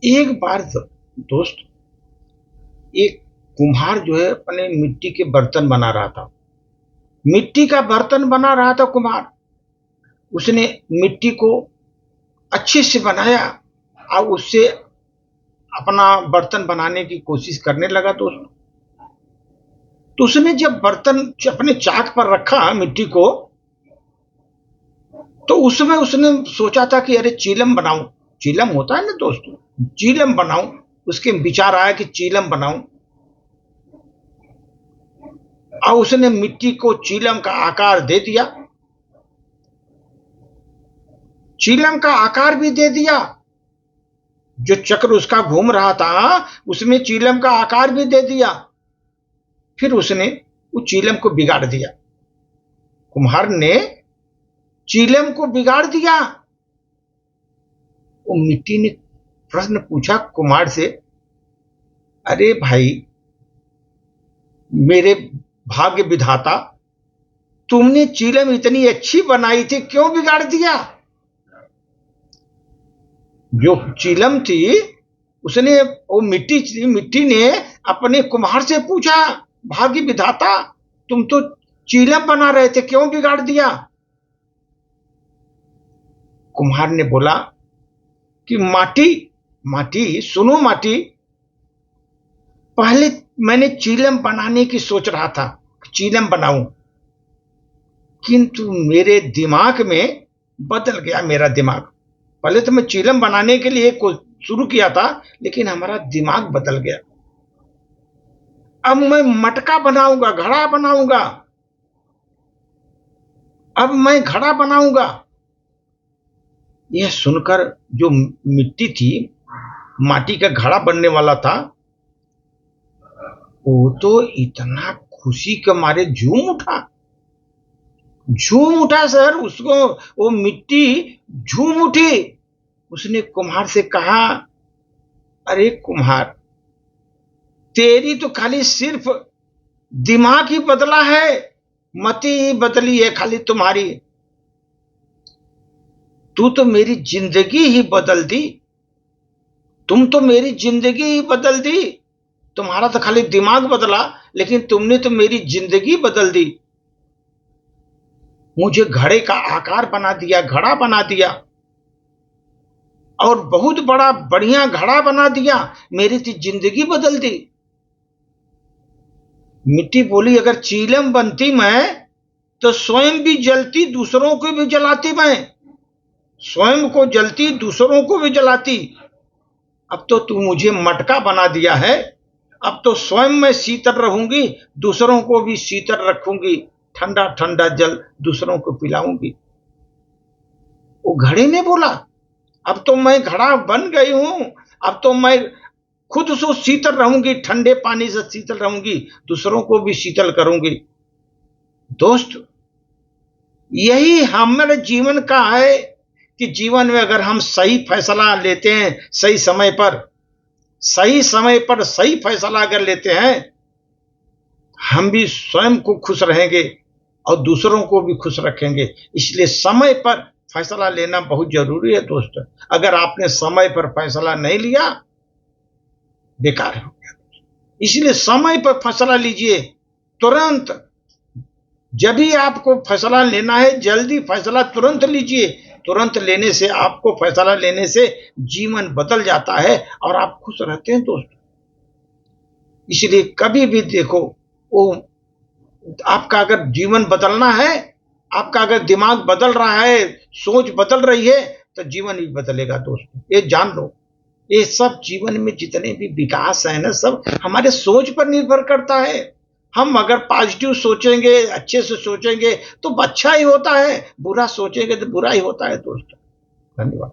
एक बार दोस्त, एक कुम्हार जो है अपने मिट्टी के बर्तन बना रहा था। मिट्टी का बर्तन बना रहा था कुम्हार। उसने मिट्टी को अच्छे से बनाया और उससे अपना बर्तन बनाने की कोशिश करने लगा दोस्त। तो उसने जब बर्तन अपने चाक पर रखा मिट्टी को, तो उसमें उसने सोचा था कि अरे चीलम बनाऊं। चीलम होता है ना दोस्तों, चीलम बनाऊं। उसके विचार आया कि चीलम बनाऊं, और उसने मिट्टी को चीलम का आकार दे दिया। चीलम का आकार भी दे दिया। जो चक्र उसका घूम रहा था उसमें चीलम का आकार भी दे दिया। फिर उसने उस चीलम को बिगाड़ दिया। कुम्हार ने चीलम को बिगाड़ दिया। वो मिट्टी ने प्रश्न पूछा कुम्हार से, अरे भाई मेरे भाग्य विधाता, तुमने चीलम इतनी अच्छी बनाई थी, क्यों बिगाड़ दिया? जो चीलम थी उसने, वो मिट्टी ने अपने कुम्हार से पूछा, भाग्य विधाता तुम तो चीलम बना रहे थे, क्यों बिगाड़ दिया? कुम्हार ने बोला कि माटी माटी सुनो माटी, पहले मैंने चीलम बनाने की सोच रहा था, चीलम बनाऊं, किंतु मेरे दिमाग में बदल गया। मेरा दिमाग, पहले तो मैं चीलम बनाने के लिए शुरू किया था, लेकिन हमारा दिमाग बदल गया। अब मैं मटका बनाऊंगा, घड़ा बनाऊंगा। अब मैं घड़ा बनाऊंगा। यह सुनकर जो मिट्टी थी, माटी का घड़ा बनने वाला था, वो तो इतना खुशी के मारे झूम उठा सर। उसको वो मिट्टी झूम उठी। उसने कुम्हार से कहा, अरे कुम्हार, तेरी तो खाली सिर्फ दिमाग ही बदला है, मति ही बदली है खाली तुम्हारी। तू तो मेरी जिंदगी ही बदल दी। तुम तो मेरी जिंदगी ही बदल दी। तुम्हारा तो खाली दिमाग बदला, लेकिन तुमने तो मेरी जिंदगी बदल दी। मुझे घड़े का आकार बना दिया, घड़ा बना दिया, और बहुत बड़ा बढ़िया घड़ा बना दिया। मेरी तो जिंदगी बदल दी। मिट्टी बोली, अगर चीलम बनती मैं तो स्वयं भी जलती, दूसरों को भी जलाती। मैं स्वयं को जलती, दूसरों को भी जलाती। अब तो तू मुझे मटका बना दिया है। अब तो स्वयं मैं शीतल रहूंगी, दूसरों को भी शीतल रखूंगी, ठंडा ठंडा जल दूसरों को पिलाऊंगी। वो घड़े ने बोला, अब तो मैं घड़ा बन गई हूं। अब तो मैं खुद से शीतल रहूंगी, ठंडे पानी से शीतल रहूंगी, दूसरों को भी शीतल करूंगी। दोस्त, यही हमारे जीवन का है कि जीवन में अगर हम सही फैसला लेते हैं, सही समय पर सही फैसला अगर लेते हैं, हम भी स्वयं को खुश रहेंगे और दूसरों को भी खुश रखेंगे। इसलिए समय पर फैसला लेना बहुत जरूरी है दोस्त। अगर आपने समय पर फैसला नहीं लिया, बेकार हो गया। इसलिए समय पर फैसला लीजिए, तुरंत। जब भी आपको फैसला लेना है, जल्दी फैसला तुरंत लीजिए। तुरंत लेने से, आपको फैसला लेने से जीवन बदल जाता है और आप खुश रहते हैं दोस्त। इसलिए कभी भी देखो, वो आपका अगर जीवन बदलना है, आपका अगर दिमाग बदल रहा है, सोच बदल रही है, तो जीवन भी बदलेगा दोस्तों, ये जान लो। ये सब जीवन में जितने भी विकास है ना, सब हमारे सोच पर निर्भर करता है। हम अगर पॉजिटिव सोचेंगे, अच्छे से सोचेंगे, तो अच्छा ही होता है। बुरा सोचेंगे तो बुरा ही होता है दोस्तों। धन्यवाद।